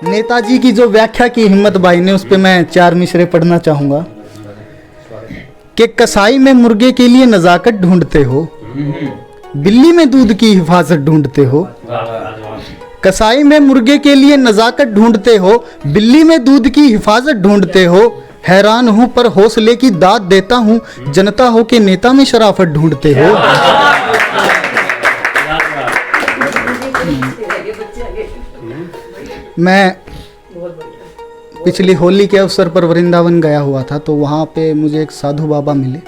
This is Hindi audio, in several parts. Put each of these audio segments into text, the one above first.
नेताजी की जो व्याख्या की हिम्मत भाई ने, उस पे मैं 4 मिसरे पढ़ना चाहूंगा कि कसाई में मुर्गे के लिए नजाकत ढूंढते हो, बिल्ली में दूध की हिफाजत ढूंढते हो। कसाई में मुर्गे के लिए नजाकत ढूंढते हो, बिल्ली में दूध की हिफाजत ढूंढते हो। हैरान हूं पर हौसले की दाद देता हूं, जनता हो के नेता में शराफत ढूंढते हो। मैं पिछली होली के अवसर पर वृंदावन गया हुआ था, तो वहाँ पे मुझे एक साधु बाबा मिले।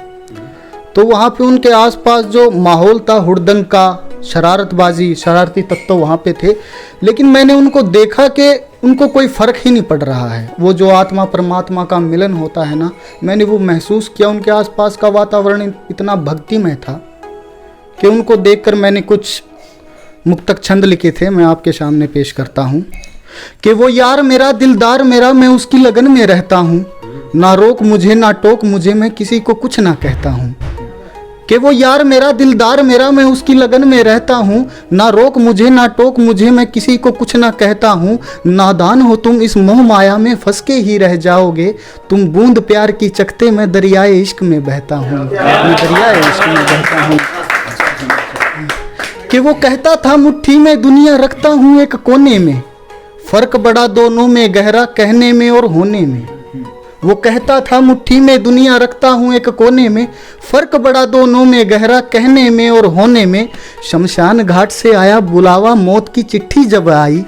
तो वहाँ पे उनके आसपास जो माहौल था हुड़दंग का, शरारतबाजी, शरारती तत्व वहाँ पे थे, लेकिन मैंने उनको देखा कि उनको कोई फ़र्क ही नहीं पड़ रहा है। वो जो आत्मा परमात्मा का मिलन होता है ना, मैंने वो महसूस किया। उनके आसपास का वातावरण इतना भक्तिमय था कि उनको देखकर मैंने कुछ मुक्तक छंद लिखे थे, मैं आपके सामने पेश करता हूँ कि वो यार मेरा दिलदार मेरा, मैं उसकी लगन में रहता हूँ, ना रोक मुझे ना टोक मुझे, मैं किसी को कुछ ना कहता हूँ। कि वो यार मेरा दिलदार मेरा, मैं उसकी लगन में रहता हूँ, ना रोक मुझे ना टोक मुझे, मैं किसी को कुछ ना कहता हूँ। नादान हो तुम इस मोह माया में फंस के ही रह जाओगे, तुम बूंद प्यार की चकते मैं दरियाए इश्क में बहता हूँ, मैं दरियाए इश्क में बहता हूँ। कि वो कहता था मुट्ठी में दुनिया रखता हूँ एक कोने में, फर्क बड़ा दोनों में गहरा कहने में और होने में। वो कहता था मुट्ठी में दुनिया रखता हूँ एक कोने में, फर्क बड़ा दोनों में गहरा कहने में और होने में। शमशान घाट से आया बुलावा मौत की चिट्ठी जब आई,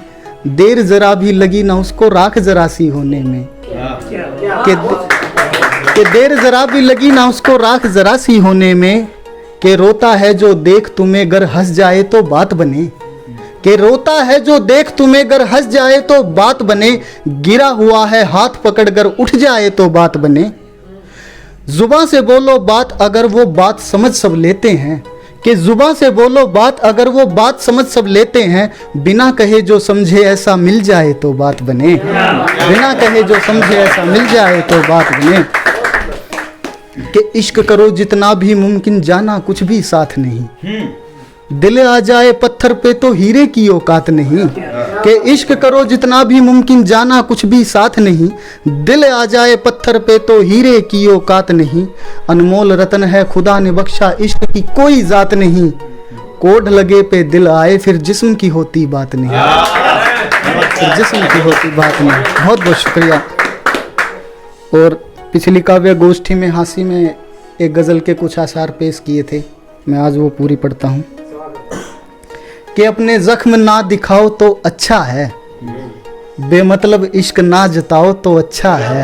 देर जरा भी लगी ना उसको राख जरा सी होने में। कि देर जरा भी लगी ना उसको राख जरा सी होने में। कि रोता है जो देख तुम्हें गर हंस जाए तो बात बने, कि रोता है जो देख तुम्हें गर हंस जाए तो बात बने। गिरा हुआ है हाथ पकड़कर उठ जाए तो बात बने। जुबां से बोलो बात अगर वो बात समझ सब लेते हैं, कि जुबां से बोलो बात अगर वो बात समझ सब लेते हैं। बिना कहे जो समझे ऐसा मिल जाए तो बात बने, बिना कहे जो समझे ऐसा मिल जाए तो बात बने। कि इश्क करो जितना भी मुमकिन जाना कुछ भी साथ नहीं, दिल आ जाए पत्थर पे तो हीरे की औकात नहीं। कि इश्क करो जितना भी मुमकिन जाना कुछ भी साथ नहीं, दिल आ जाए पत्थर पे तो हीरे की औकात नहीं। अनमोल रतन है खुदा ने बख्शा इश्क की कोई जात नहीं, कोड लगे पे दिल आए फिर जिस्म की होती बात नहीं, फिर जिस्म की होती बात नहीं। बहुत बहुत शुक्रिया। और पिछली काव्य गोष्ठी में हांसी में एक गज़ल के कुछ आसार पेश किए थे, मैं आज वो पूरी पढ़ता हूँ। कि अपने जख्म ना दिखाओ तो अच्छा है, बेमतलब इश्क ना जताओ तो अच्छा है।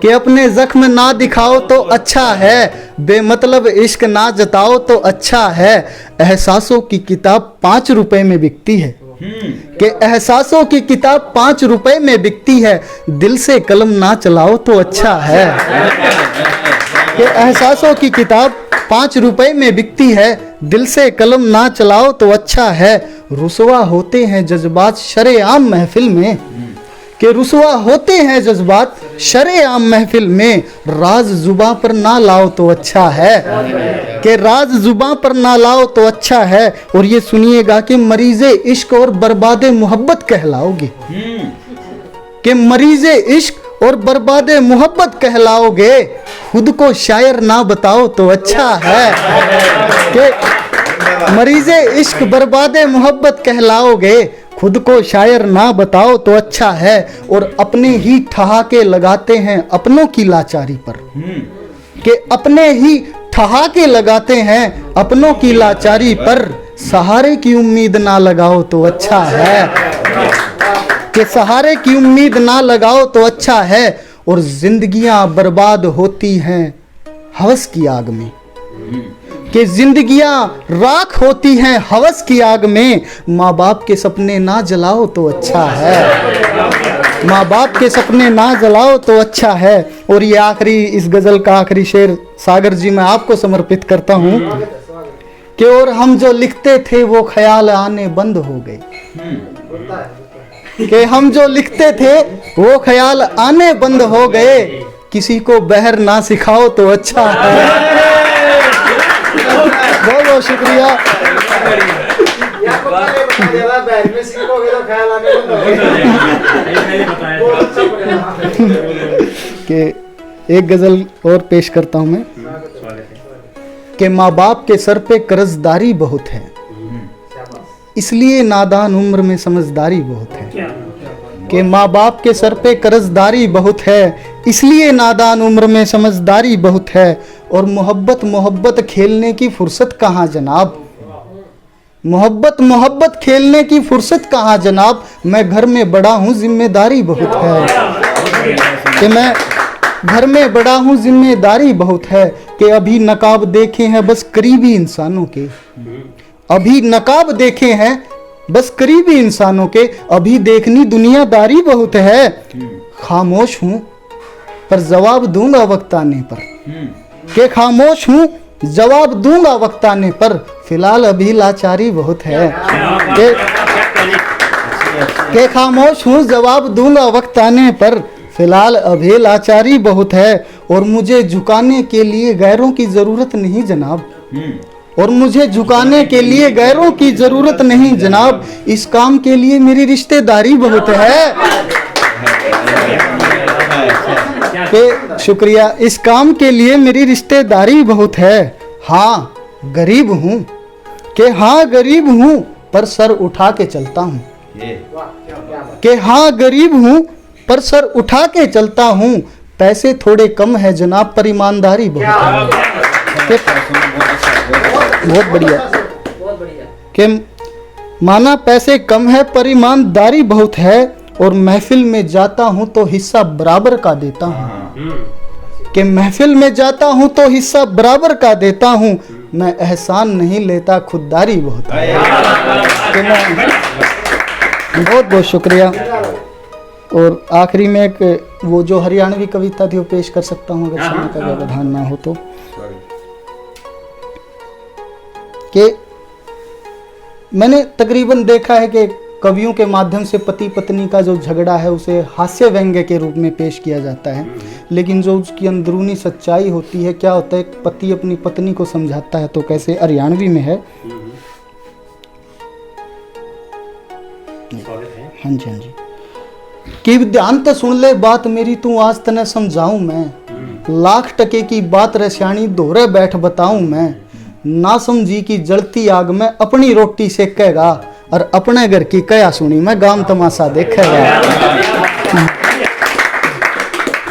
कि अपने जख्म ना दिखाओ तो अच्छा है, बेमतलब इश्क ना जताओ तो अच्छा है। एहसासों की किताब 5 रुपए में बिकती है, कि एहसासों की किताब 5 रुपए में बिकती है, दिल से कलम ना चलाओ तो अच्छा है। कि एहसासों की किताब 5 रुपए में बिकती है, दिल से कलम ना चलाओ तो अच्छा है। रुसवा होते हैं जज्बात शरेआम महफिल में, कि रुसवा होते हैं जज्बात शरेआम महफिल में। राज जुबां पर ना लाओ तो अच्छा है, कि राज जुबां पर ना लाओ तो अच्छा है। और ये सुनिएगा कि मरीज़े इश्क और बर्बादे मोहब्बत कहलाओगे, कि मरीज़े इश्क और बर्बादे मोहब्बत कहलाओगे। खुद को शायर ना बताओ तो अच्छा है, कि मरीज़े इश्क बर्बादे मोहब्बत कहलाओगे। खुद को शायर ना बताओ तो अच्छा है। और अपने ही ठहाके लगाते हैं अपनों की लाचारी पर, कि अपने ही ठहाके लगाते हैं अपनों की लाचारी पर। सहारे की उम्मीद ना लगाओ तो अच्छा है, कि सहारे की उम्मीद ना लगाओ तो अच्छा है। और जिंदगियां बर्बाद होती हैं हवस की आग में, कि जिंदगियां राख होती हैं हवस की आग में। माँ बाप के सपने ना जलाओ तो अच्छा है, माँ बाप के सपने ना जलाओ तो अच्छा है। और ये आखिरी, इस गज़ल का आखिरी शेर सागर जी मैं आपको समर्पित करता हूँ कि और हम जो लिखते थे वो ख्याल आने बंद हो गए, कि हम जो लिखते थे वो ख्याल आने बंद हो गए। किसी को बहर ना सिखाओ तो अच्छा है। बहुत बहुत शुक्रिया। घर में सीखोगे तो ख्याल आने कि एक गजल और पेश करता हूं मैं कि माँ बाप के सर पे कर्जदारी बहुत है, इसलिए नादान उम्र में समझदारी बहुत है। कि माँ बाप के सर पे कर्जदारी बहुत है, इसलिए नादान उम्र में समझदारी बहुत है। और मोहब्बत मोहब्बत खेलने की फुर्सत कहाँ जनाब, मोहब्बत मोहब्बत खेलने की फुर्सत कहाँ जनाब। मैं घर में बड़ा हूँ जिम्मेदारी बहुत है, कि मैं घर में बड़ा हूँ जिम्मेदारी बहुत है। कि अभी नकाब देखे हैं बस करीबी इंसानों के, अभी नकाब देखे हैं बस करीबी इंसानों के। अभी देखनी दुनियादारी बहुत है, खामोश हूँ पर जवाब दूंगा वक्त आने पर। के खामोश हूँ जवाब दूंगा वक्त आने पर, फिलहाल अभी लाचारी बहुत है। के खामोश हूँ जवाब दूंगा वक्त आने पर, फिलहाल अभी लाचारी बहुत है। और मुझे झुकाने के लिए गैरों की जरूरत नहीं जनाब, और मुझे झुकाने के लिए गैरों की जरूरत नहीं जनाब। इस काम के लिए मेरी रिश्तेदारी बहुत है। के शुक्रिया, इस काम के लिए मेरी रिश्तेदारी बहुत है। हाँ गरीब हूँ, के हाँ गरीब हूँ पर सर उठा के चलता हूँ। के हाँ गरीब हूँ पर सर उठा के चलता हूँ। पैसे थोड़े कम है जनाब पर ईमानदारी बहुत है। बहुत बढ़िया। कि माना पैसे कम है पर ईमानदारी बहुत है। और महफिल में जाता हूँ तो हिस्सा बराबर का देता हूँ, कि महफिल में जाता हूँ तो हिस्सा बराबर का देता हूँ। मैं एहसान नहीं लेता खुददारी बहुत है। बहुत बहुत शुक्रिया। और आखिरी में एक वो जो हरियाणवी कविता थी वो पेश कर सकता हूँ अगर समय का व्यवधान ना हो तो। कि मैंने तकरीबन देखा है कि कवियों के माध्यम से पति पत्नी का जो झगड़ा है उसे हास्य व्यंग्य के रूप में पेश किया जाता है, लेकिन जो उसकी अंदरूनी सच्चाई होती है, क्या होता है पति अपनी पत्नी को समझाता है तो कैसे, हरियाणवी में है। हाँ जी हाँ जी। कि ध्यान ते सुन ले बात मेरी तू आज तने समझाऊं मैं, लाख टके की बात रसियाणी दोहरे बैठ बताऊं मैं। ना समझी की जलती आग में अपनी रोटी सेकेगा, और अपने घर की कया सुनी मैं गाम तमाशा देखेगा।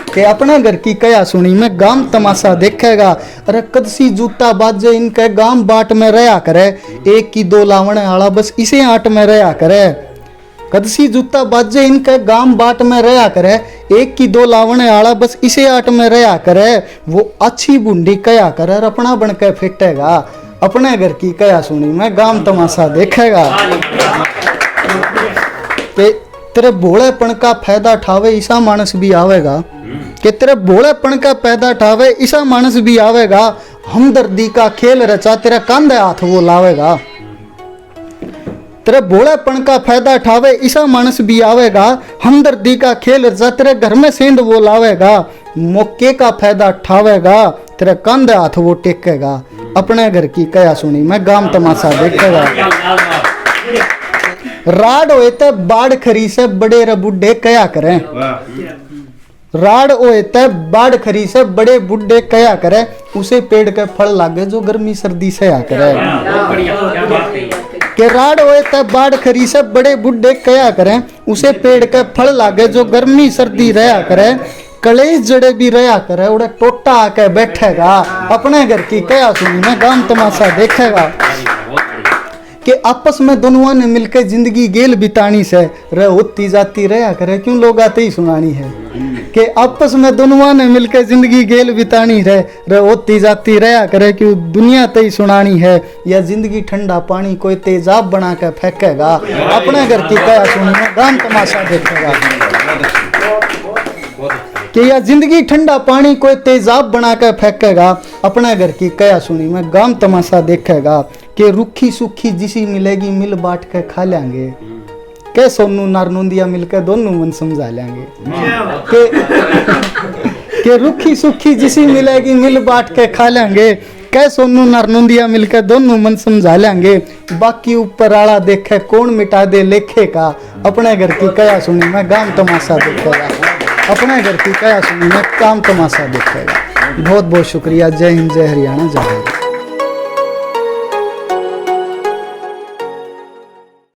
कि अपने घर की कया सुनी मैं गाम तमाशा देखेगा। अरे कदसी जूता बाजे इनके गाम बाट में रहा करे, एक की दो लावण आला बस इसे आट में रहा करे। कदसी जूता बाजे इनके गाम बाट में रहा करे, एक की दो लावण आला बस इसे आट में रहा करे। वो अच्छी बुंडी कया करे और अपना बन के फिटेगा, अपने घर की कया सुनी मैं गाम तमाशा देखेगा। कि तेरे भोलेपन का फायदा ठावे ईसा मानस भी आवेगा, कि तेरे भोलेपन का फायदा ठावे ईसा मानस भी आवेगा। हमदर्दी का खेल रचा तेरा कांधे हाथ वो लावेगा, तेरे भोलेपन का फायदा ठावे ईसा मानस भी आवेगा। हमदर्दी का खेल रचा तेरे घर में सेंध वो लावेगा। मौके का फायदा ठावेगा तेरे कांधे हाथ वो टेकेगा, अपने घर की कया सुनी मैं गाम तमाशा देखेगा। राड होए ते बाढ़ खरी से बड़े रे बुढ़े कया करें, राड होए ते बाढ़ खरी से बड़े बुढ़े कया करे। उसे पेड़ के फल लागे जो गर्मी सर्दी से आ करे। के राड होए ते बाढ़ खरी से बड़े बुढ़े कया करें, उसे पेड़ के फल लागे जो गर्मी सर्दी रहा करे। कलेश जड़े भी रहा करे उड़े टोटा आके बैठेगा, अपने घर की कया सुनी मैं गाम तमाशा देखेगा। कि आपस में दोनों ने मिलकर जिंदगी गेल बितानी से रह होती जाती रहा करे, क्यों लोग आते ही सुनानी है। कि आपस में दोनों ने मिलकर जिंदगी गेल बितानी रह होती जाती रहा करे, क्यों दुनिया तई सुनानी है। या जिंदगी ठंडा पानी कोई तेजाब बना के फेंकेगा, अपने घर की कया सुनी मैं गाम तमाशा देखेगा। कि या जिंदगी ठंडा पानी कोई तेजाब बना कर फेंकेगा, अपने घर की कया सुनी मैं गाम तमाशा देखेगा। कि रुखी सुखी जिसी मिलेगी मिल बांट के खा लेंगे, के सोनू नारनूंदिया मिलकर दोनों मन समझा लेंगे। कि रुखी सुखी जिसी मिलेगी मिल बांट के खा लेंगे, कह सोनू नरनुंदिया मिलकर दोनों मन समझा लेंगे, बाकी ऊपर आला देखे कौन मिटा दे लेखे का। अपने घर की कया सुनी मैं गांव तमाशा देखेगा, अपने घर की कया सुनी मैं काम तमाशा देखेगा। बहुत बहुत शुक्रिया। जय हिंद, जय हरियाणा, जय हिंद।